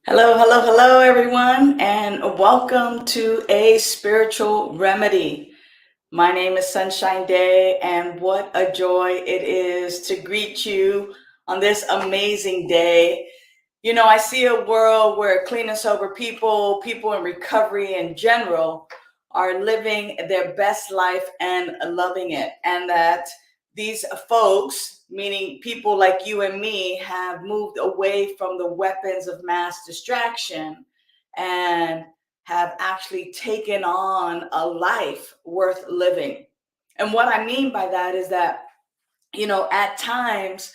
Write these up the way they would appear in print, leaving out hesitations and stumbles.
Hello, hello, hello, everyone, and welcome to A Spiritual Remedy. My name is Sunshine Day, and what a joy it is to greet you on this amazing day. You know, I see a world where clean and sober people in recovery in general, are living their best life and loving it, and that these folks, meaning people like you and me, have moved away from the weapons of mass distraction and have actually taken on a life worth living. And what I mean by that is that, you know, at times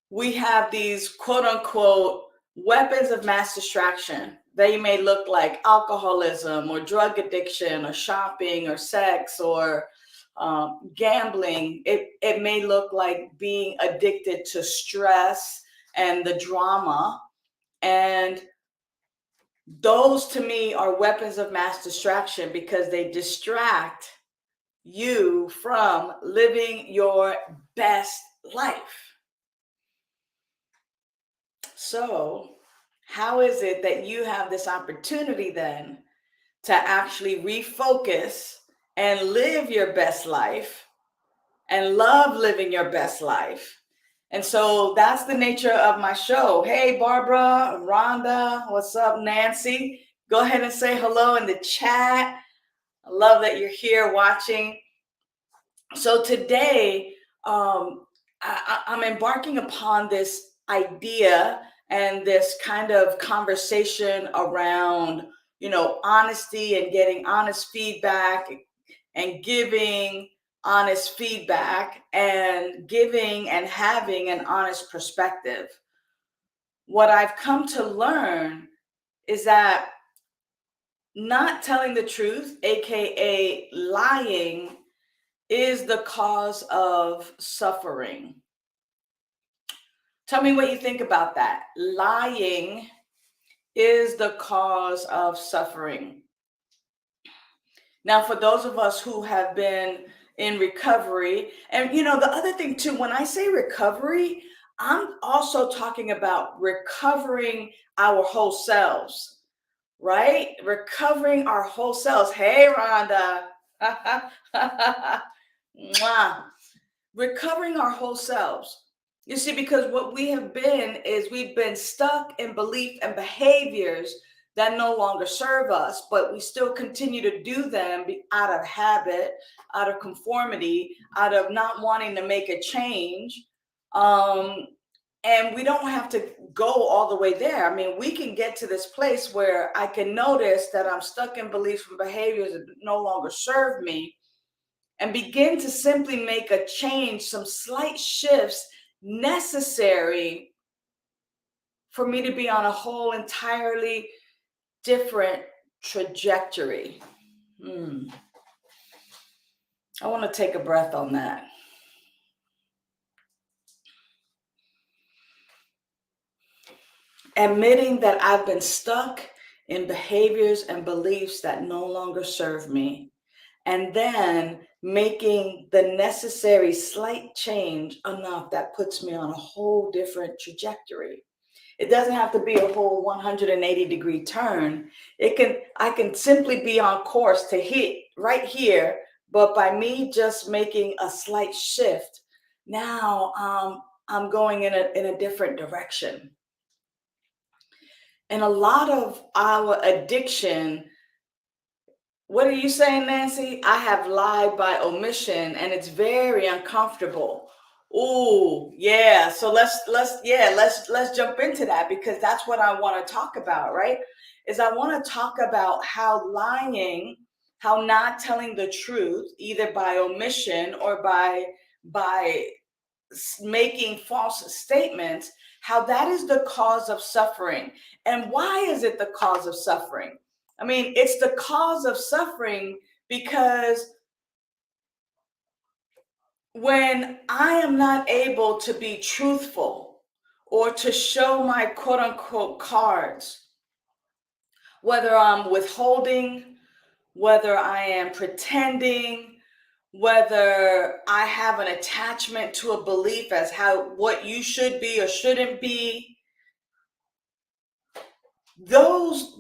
we have these quote unquote weapons of mass distraction. They may look like alcoholism or drug addiction or shopping or sex or gambling. It may look like being addicted to stress and the drama. And those to me are weapons of mass distraction because they distract you from living your best life. So, how is it that you have this opportunity then to actually refocus and live your best life and love living your best life? And so that's the nature of my show. Hey, Barbara, Rhonda, what's up, Nancy? Go ahead and say hello in the chat. I love that you're here watching. So today, I'm embarking upon this idea and this kind of conversation around, you know, honesty and getting honest feedback and giving honest feedback and giving and having an honest perspective. What I've come to learn is that not telling the truth, aka lying, is the cause of suffering. Tell me what you think about that. Lying is the cause of suffering. Now, for those of us who have been in recovery, and you know, the other thing too, when I say recovery, I'm also talking about recovering our whole selves, right? Recovering our whole selves. Hey, Rhonda. Mwah. Recovering our whole selves. You see, because what we have been is we've been stuck in belief and behaviors that no longer serve us, but we still continue to do them out of habit, out of conformity, out of not wanting to make a change. And we don't have to go all the way there. I mean, we can get to this place where I can notice that I'm stuck in beliefs and behaviors that no longer serve me, and begin to simply make a change, some slight shifts necessary for me to be on a whole entirely different trajectory. I want to take a breath on that. Admitting that I've been stuck in behaviors and beliefs that no longer serve me, and then making the necessary slight change enough that puts me on a whole different trajectory. It doesn't have to be a whole 180-degree turn. I can simply be on course to hit right here, but by me just making a slight shift, now I'm going in a different direction. And a lot of our addiction, what are you saying, Nancy? I have lied by omission and it's very uncomfortable. Ooh, yeah. So let's jump into that, because that's what I want to talk about, right? Is I want to talk about how lying, how not telling the truth, either by omission or by making false statements, how that is the cause of suffering. And why is it the cause of suffering? I mean, it's the cause of suffering because when I am not able to be truthful or to show my quote unquote cards, whether I'm withholding, whether I am pretending, whether I have an attachment to a belief as how what you should be or shouldn't be, those,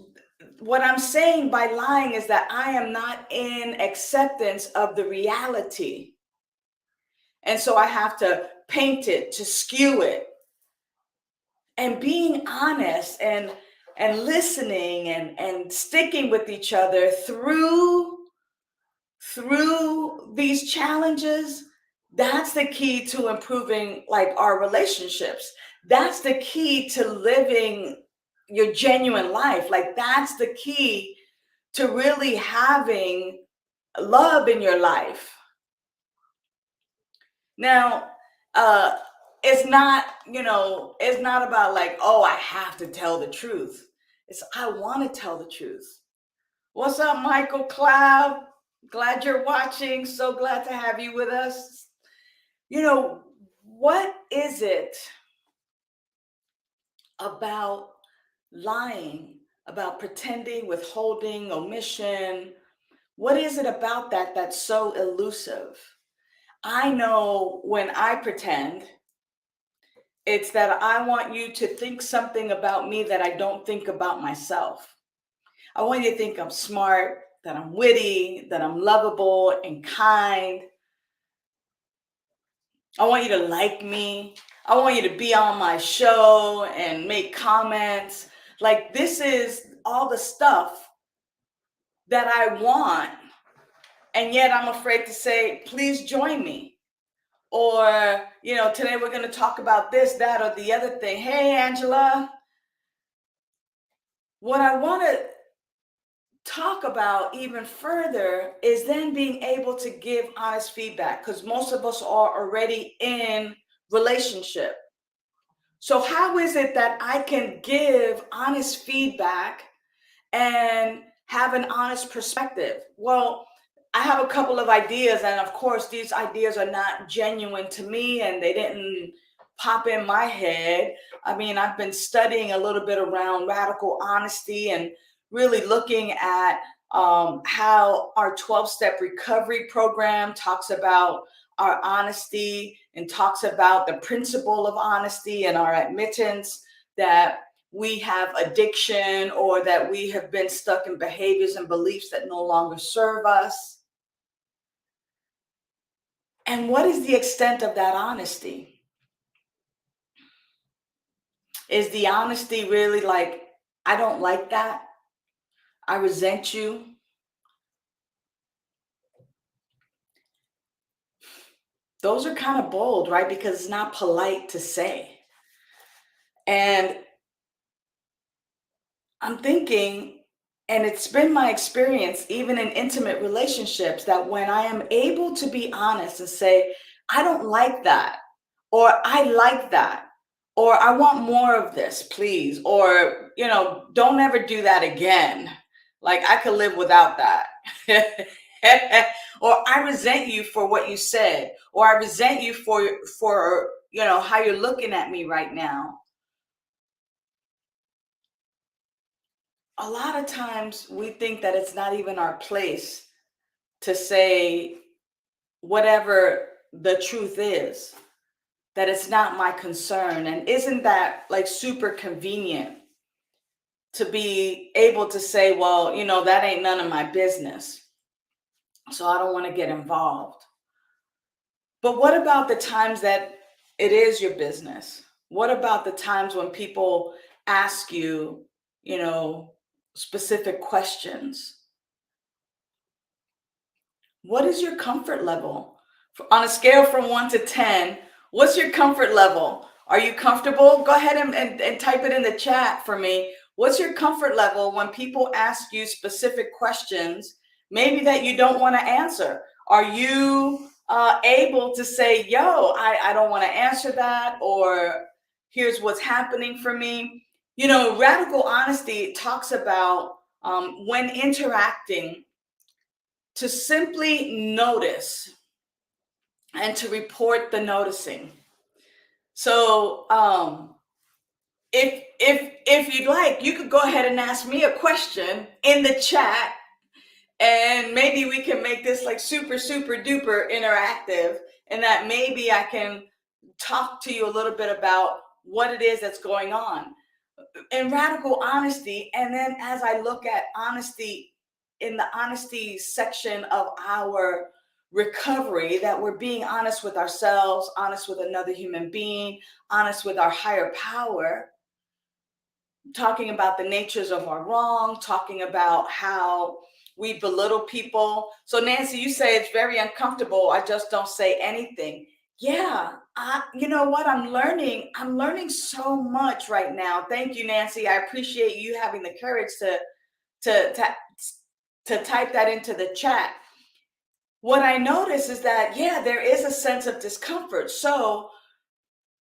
what I'm saying by lying is that I am not in acceptance of the reality. And so I have to paint it, to skew it. And being honest and listening and sticking with each other through these challenges, that's the key to improving like our relationships. That's the key to living your genuine life. Like that's the key to really having love in your life. Now, it's not, it's not about like, oh, I have to tell the truth. It's I want to tell the truth. What's up, Michael Cloud? Glad you're watching. So glad to have you with us. What is it about lying, about pretending, withholding, omission? What is it about that that's so elusive? I know when I pretend, it's that I want you to think something about me that I don't think about myself. I want you to think I'm smart, that I'm witty, that I'm lovable and kind. I want you to like me. I want you to be on my show and make comments. Like, this is all the stuff that I want. And yet I'm afraid to say, please join me. Or, today we're going to talk about this, that, or the other thing. Hey, Angela. What I want to talk about even further is then being able to give honest feedback, because most of us are already in relationship. So how is it that I can give honest feedback and have an honest perspective? Well, I have a couple of ideas, and of course these ideas are not genuine to me and they didn't pop in my head. I mean, I've been studying a little bit around radical honesty and really looking at how our 12-step recovery program talks about our honesty and talks about the principle of honesty and our admittance that we have addiction or that we have been stuck in behaviors and beliefs that no longer serve us. And what is the extent of that honesty? Is the honesty really like, I don't like that, I resent you? Those are kind of bold, right? Because it's not polite to say. And I'm thinking, and it's been my experience, even in intimate relationships, that when I am able to be honest and say, I don't like that, or I like that, or I want more of this, please, or, don't ever do that again. Like, I could live without that. Or I resent you for what you said, or I resent you for how you're looking at me right now. A lot of times we think that it's not even our place to say whatever the truth is. that it's not my concern. And isn't that like super convenient to be able to say, well, that ain't none of my business, so I don't want to get involved. But what about the times that it is your business? What about the times when people ask you, specific questions? What is your comfort level? On a scale from 1 to 10, what's your comfort level? Are you comfortable? Go ahead and type it in the chat for me. What's your comfort level when people ask you specific questions, maybe that you don't want to answer? Are you able to say, yo, I don't want to answer that, or here's what's happening for me? Radical honesty talks about when interacting, to simply notice and to report the noticing. So if you'd like, you could go ahead and ask me a question in the chat, and maybe we can make this like super, super duper interactive, and that maybe I can talk to you a little bit about what it is that's going on in radical honesty. And then as I look at honesty in the honesty section of our recovery, that we're being honest with ourselves, honest with another human being, honest with our higher power, talking about the natures of our wrong, talking about how we belittle people. So Nancy, you say it's very uncomfortable, I just don't say anything. Yeah, you know what? I'm learning so much right now. Thank you, Nancy. I appreciate you having the courage to type that into the chat. What I notice is that, yeah, there is a sense of discomfort. So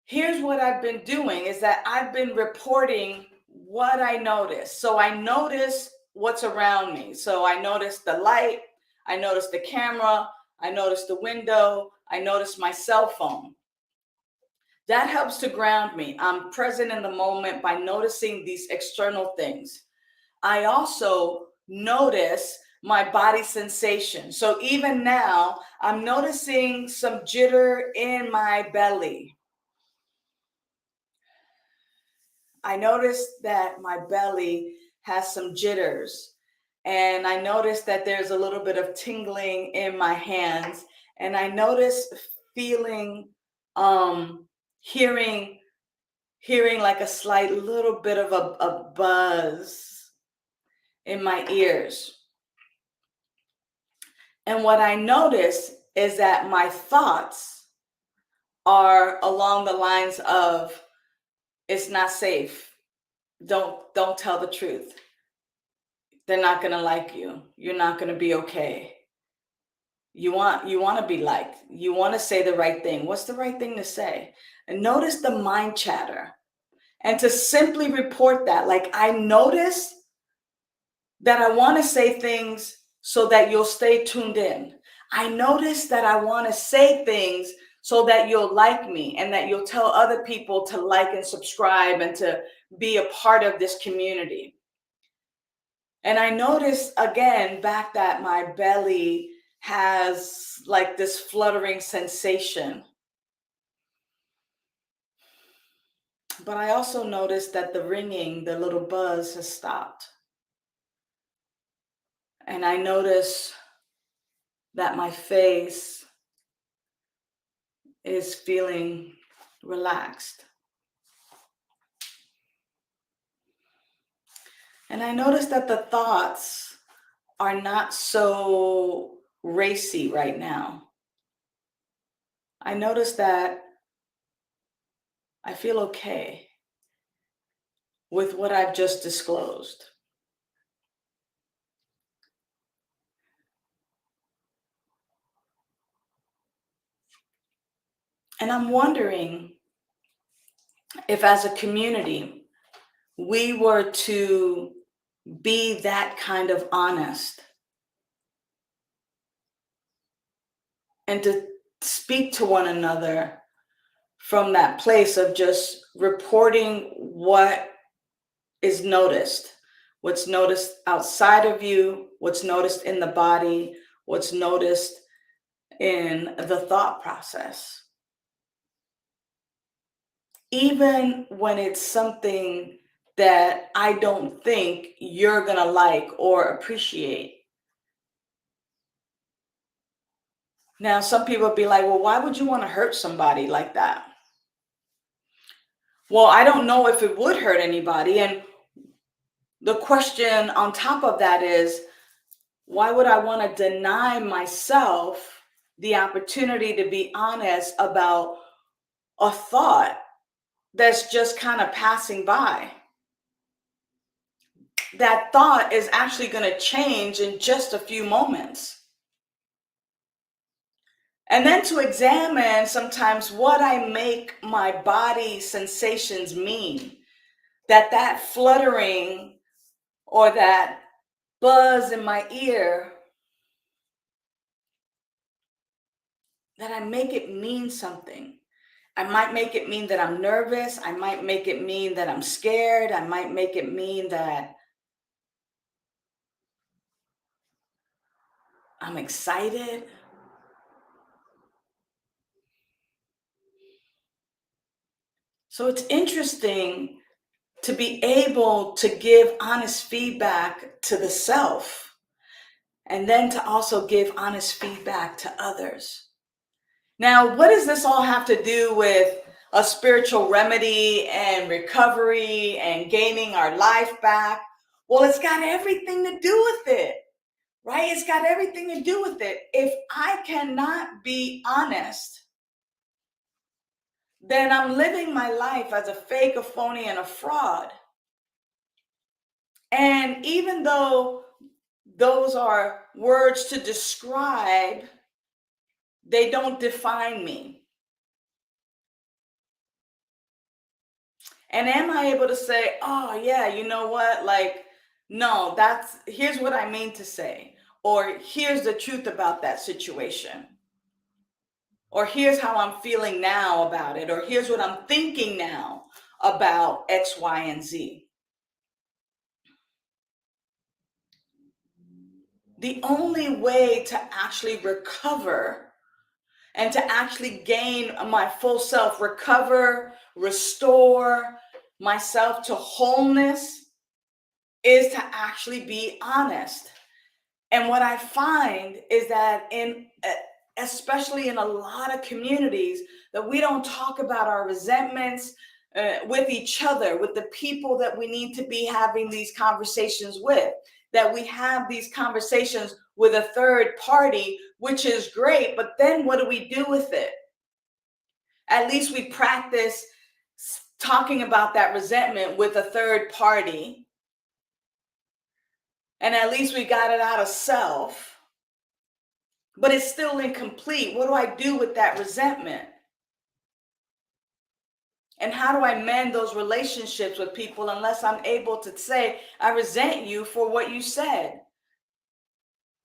here's what I've been doing, is that I've been reporting what I notice. So I notice what's around me. So I notice the light, I notice the camera, I notice the window, I notice my cell phone. That helps to ground me. I'm present in the moment by noticing these external things. I also notice my body sensation. So even now, I'm noticing some jitter in my belly. I noticed that my belly has some jitters, and I noticed that there's a little bit of tingling in my hands, and I noticed feeling, hearing like a slight little bit of a buzz in my ears. And what I notice is that my thoughts are along the lines of, it's not safe. Don't tell the truth. They're not going to like you. You're not going to be okay. You want to be liked. You want to say the right thing. What's the right thing to say? And notice the mind chatter. And to simply report that, like, I notice that I want to say things so that you'll stay tuned in. I notice that I want to say things so that you'll like me, and that you'll tell other people to like and subscribe and to be a part of this community. And I notice again back that my belly has like this fluttering sensation. But I also noticed that the ringing, the little buzz, has stopped. And I notice that my face is feeling relaxed. And I notice that the thoughts are not so racy right now. I notice that I feel okay with what I've just disclosed. And I'm wondering if, as a community, we were to be that kind of honest and to speak to one another from that place of just reporting what is noticed, what's noticed outside of you, what's noticed in the body, what's noticed in the thought process. even when it's something that I don't think you're going to like or appreciate. Now, some people be like, well, why would you want to hurt somebody like that? Well, I don't know if it would hurt anybody. And the question on top of that is, why would I want to deny myself the opportunity to be honest about a thought that's just kind of passing by? That thought is actually going to change in just a few moments. And then to examine sometimes what I make my body sensations mean. That fluttering or that buzz in my ear, that I make it mean something. I might make it mean that I'm nervous. I might make it mean that I'm scared. I might make it mean that I'm excited. So it's interesting to be able to give honest feedback to the self, and then to also give honest feedback to others. Now, what does this all have to do with a spiritual remedy and recovery and gaining our life back? Well, it's got everything to do with it, right? It's got everything to do with it. If I cannot be honest, then I'm living my life as a fake, a phony, and a fraud. And even though those are words to describe, they don't define me. And am I able to say, oh yeah, you know what? Like, no, here's what I mean to say. Or here's the truth about that situation. Or here's how I'm feeling now about it. Or here's what I'm thinking now about X, Y, and Z. The only way to actually recover and to actually gain my full self, recover, restore myself to wholeness, is to actually be honest. And what I find is that especially in a lot of communities, that we don't talk about our resentments with each other, with the people that we need to be having these conversations with, that we have these conversations with a third party, which is great, but then what do we do with it? At least we practice talking about that resentment with a third party, and at least we got it out of self, but it's still incomplete. What do I do with that resentment? And how do I mend those relationships with people unless I'm able to say, I resent you for what you said.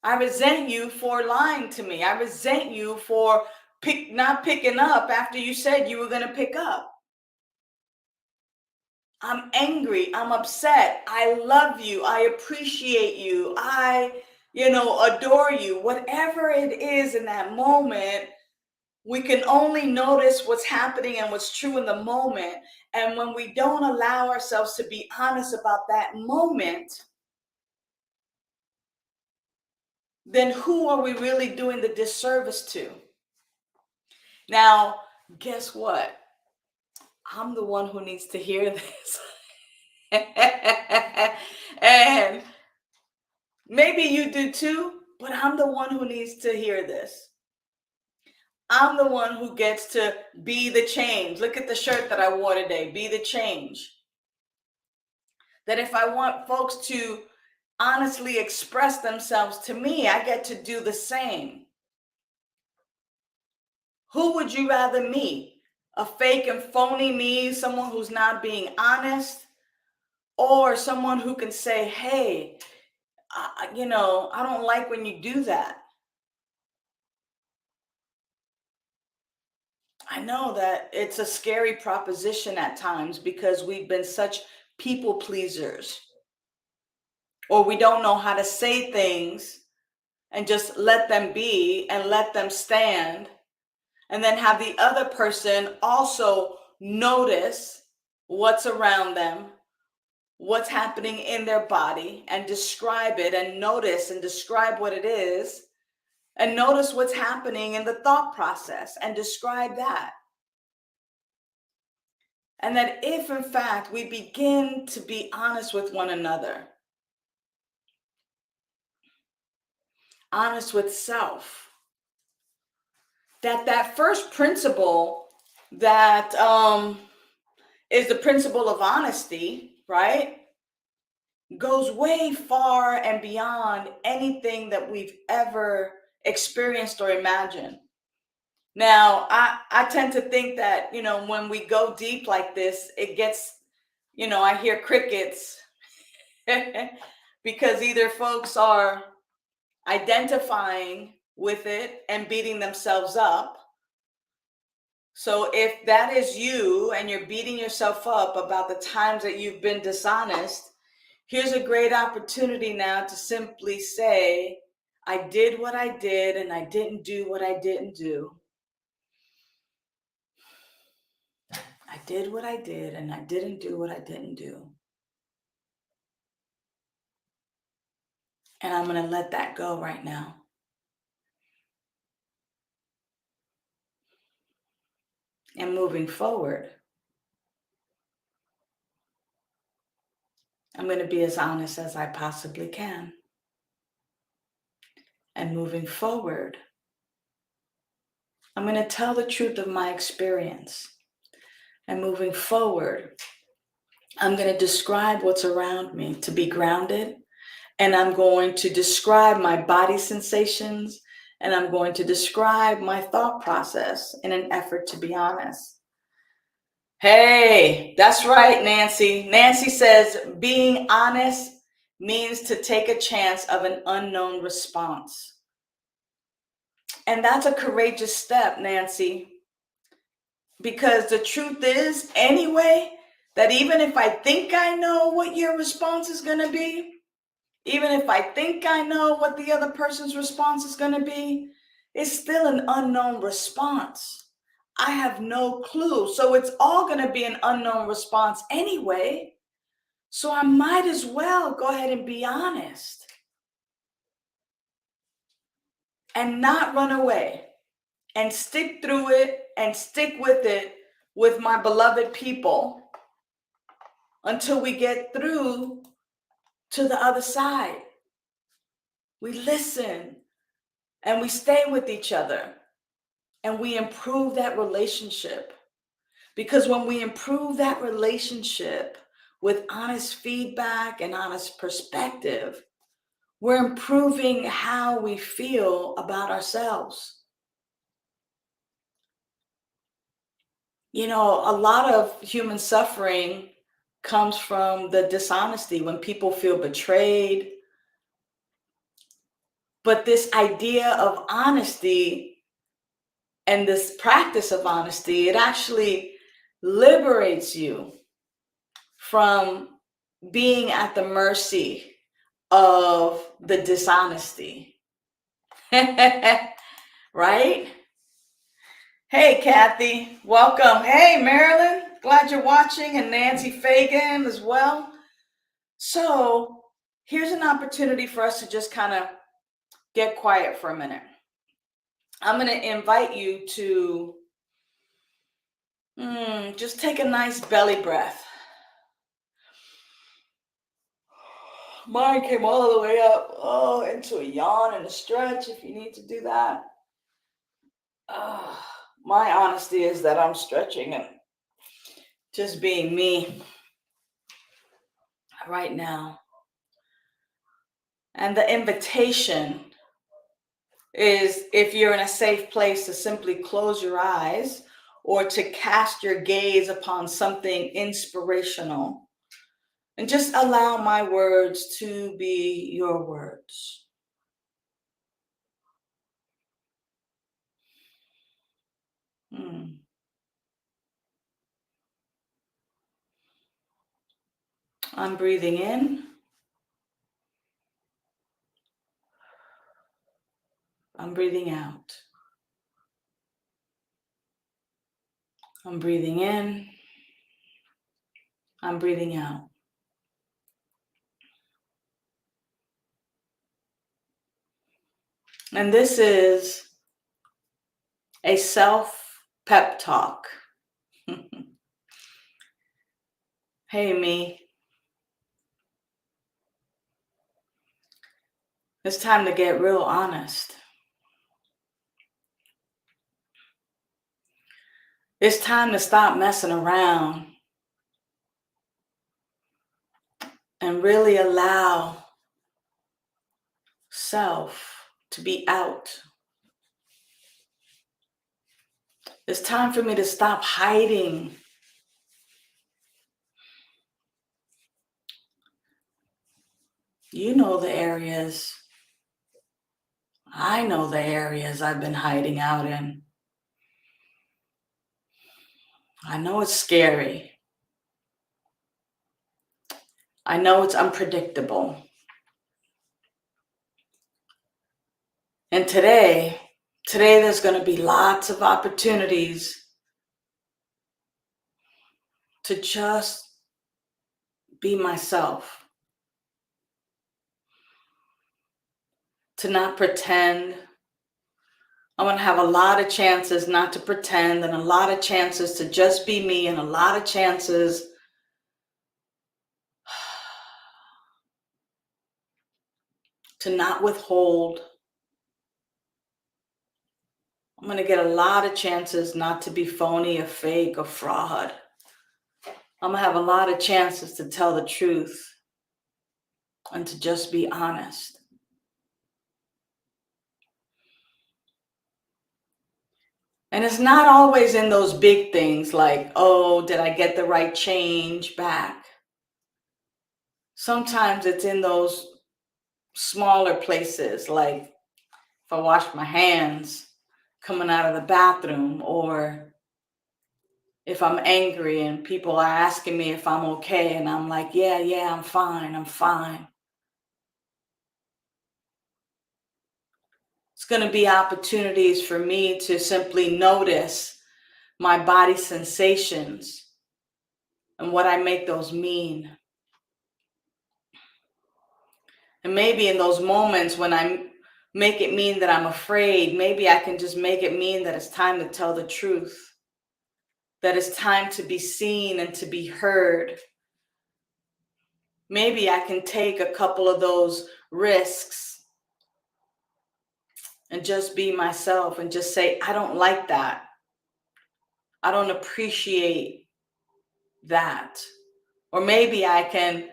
I resent you for lying to me. I resent you for not picking up after you said you were going to pick up. I'm angry. I'm upset. I love you. I appreciate you. I, adore you. Whatever it is in that moment, we can only notice what's happening and what's true in the moment. And when we don't allow ourselves to be honest about that moment, then who are we really doing the disservice to? Now, guess what? I'm the one who needs to hear this. And maybe you do too, but I'm the one who needs to hear this. I'm the one who gets to be the change. Look at the shirt that I wore today. Be the change. That if I want folks to honestly express themselves to me, I get to do the same. Who would you rather meet? A fake and phony me, someone who's not being honest, or someone who can say, hey, I don't like when you do that. I know that it's a scary proposition at times because we've been such people pleasers, or we don't know how to say things and just let them be and let them stand, and then have the other person also notice what's around them, what's happening in their body, and describe it, and notice and describe what it is, and notice what's happening in the thought process and describe that. And that if in fact we begin to be honest with one another, honest with self, that first principle that is the principle of honesty, right, goes way far and beyond anything that we've ever experienced or imagined. Now, I tend to think that, when we go deep like this, it gets, I hear crickets because either folks are identifying with it and beating themselves up. So if that is you and you're beating yourself up about the times that you've been dishonest, here's a great opportunity now to simply say, I did what I did and I didn't do what I didn't do. I did what I did and I didn't do what I didn't do. And I'm going to let that go right now. And moving forward, I'm going to be as honest as I possibly can. And moving forward, I'm going to tell the truth of my experience. And moving forward, I'm going to describe what's around me to be grounded. And I'm going to describe my body sensations. And I'm going to describe my thought process in an effort to be honest. Hey, that's right, Nancy. Nancy says being honest means to take a chance of an unknown response. And that's a courageous step, Nancy. Because the truth is, anyway, that even if I think I know what your response is going to be, even if I think I know what the other person's response is going to be, it's still an unknown response. I have no clue. So it's all going to be an unknown response anyway. So I might as well go ahead and be honest and not run away and stick through it and stick with it with my beloved people until we get through to the other side. We listen and we stay with each other and we improve that relationship. Because when we improve that relationship with honest feedback and honest perspective, we're improving how we feel about ourselves. A lot of human suffering comes from the dishonesty when people feel betrayed. But this idea of honesty and this practice of honesty, it actually liberates you from being at the mercy of the dishonesty. Right? Hey, Kathy, welcome. Hey, Marilyn, glad you're watching, and Nancy Fagan as well. So here's an opportunity for us to just kind of get quiet for a minute. I'm going to invite you to just take a nice belly breath. Mine came all the way up, into a yawn and a stretch if you need to do that. My honesty is that I'm stretching and just being me right now. And the invitation is, if you're in a safe place, to simply close your eyes or to cast your gaze upon something inspirational and just allow my words to be your words. I'm breathing in. I'm breathing out. I'm breathing in. I'm breathing out. And this is a self-pep talk. Hey, me. It's time to get real honest. It's time to stop messing around and really allow self to be out. It's time for me to stop hiding. You know the areas. I know the areas I've been hiding out in. I know it's scary. I know it's unpredictable. And today there's going to be lots of opportunities to just be myself, to not pretend. I'm going to have a lot of chances not to pretend, and a lot of chances to just be me, and a lot of chances to not withhold. I'm going to get a lot of chances not to be phony or fake or fraud. I'm going to have a lot of chances to tell the truth and to just be honest. And it's not always in those big things like, oh, did I get the right change back? Sometimes it's in those smaller places, like if I wash my hands coming out of the bathroom, or if I'm angry and people are asking me if I'm okay, and I'm like, yeah, I'm fine. It's going to be opportunities for me to simply notice my body sensations and what I make those mean. And maybe in those moments when I make it mean that I'm afraid, maybe I can just make it mean that it's time to tell the truth, that it's time to be seen and to be heard. Maybe I can take a couple of those risks and just be myself and just say, I don't like that. I don't appreciate that. Or maybe I can,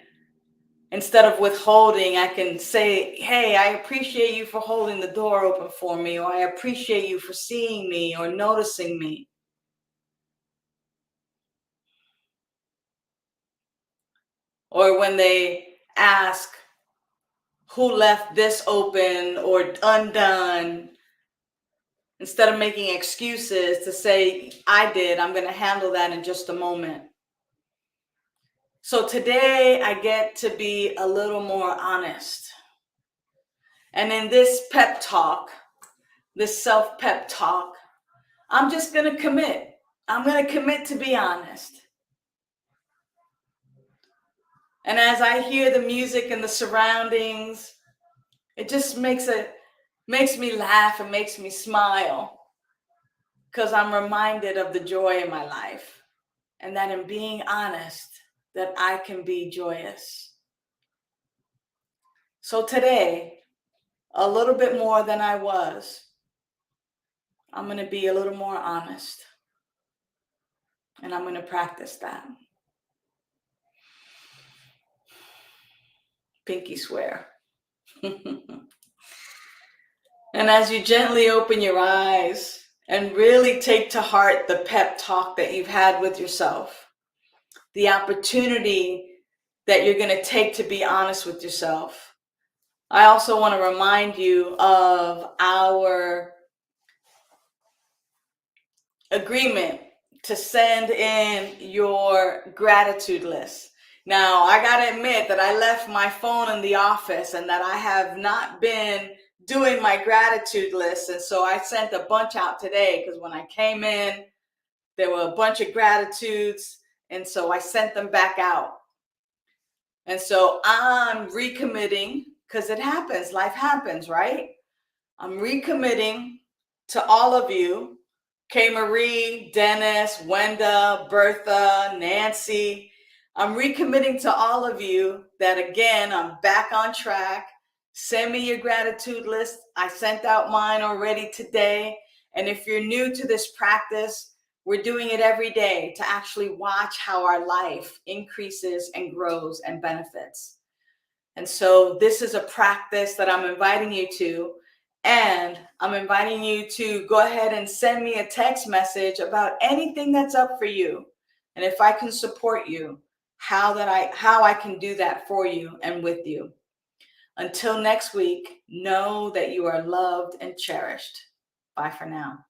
instead of withholding, I can say, hey, I appreciate you for holding the door open for me, or I appreciate you for seeing me or noticing me. Or when they ask who left this open or undone, instead of making excuses, to say, I did, I'm going to handle that in just a moment. So today I get to be a little more honest. And in this pep talk, this self-pep talk, I'm just going to commit. I'm going to commit to be honest. And as I hear the music and the surroundings, it just makes me laugh and makes me smile, because I'm reminded of the joy in my life, and that in being honest, that I can be joyous. So today, a little bit more than I was, I'm going to be a little more honest, and I'm going to practice that. Pinky swear. And as you gently open your eyes and really take to heart the pep talk that you've had with yourself, the opportunity that you're going to take to be honest with yourself, I also want to remind you of our agreement to send in your gratitude list. Now, I got to admit that I left my phone in the office and that I have not been doing my gratitude list. And so I sent a bunch out today, because when I came in, there were a bunch of gratitudes. And so I sent them back out. And so I'm recommitting, because it happens, life happens, right? I'm recommitting to all of you, K. Marie, Dennis, Wenda, Bertha, Nancy. I'm recommitting to all of you that, again, I'm back on track. Send me your gratitude list. I sent out mine already today. And if you're new to this practice, we're doing it every day to actually watch how our life increases and grows and benefits. And so this is a practice that I'm inviting you to. And I'm inviting you to go ahead and send me a text message about anything that's up for you. And if I can support you, how I can do that for you and with you. Until next week, know that you are loved and cherished. Bye for now.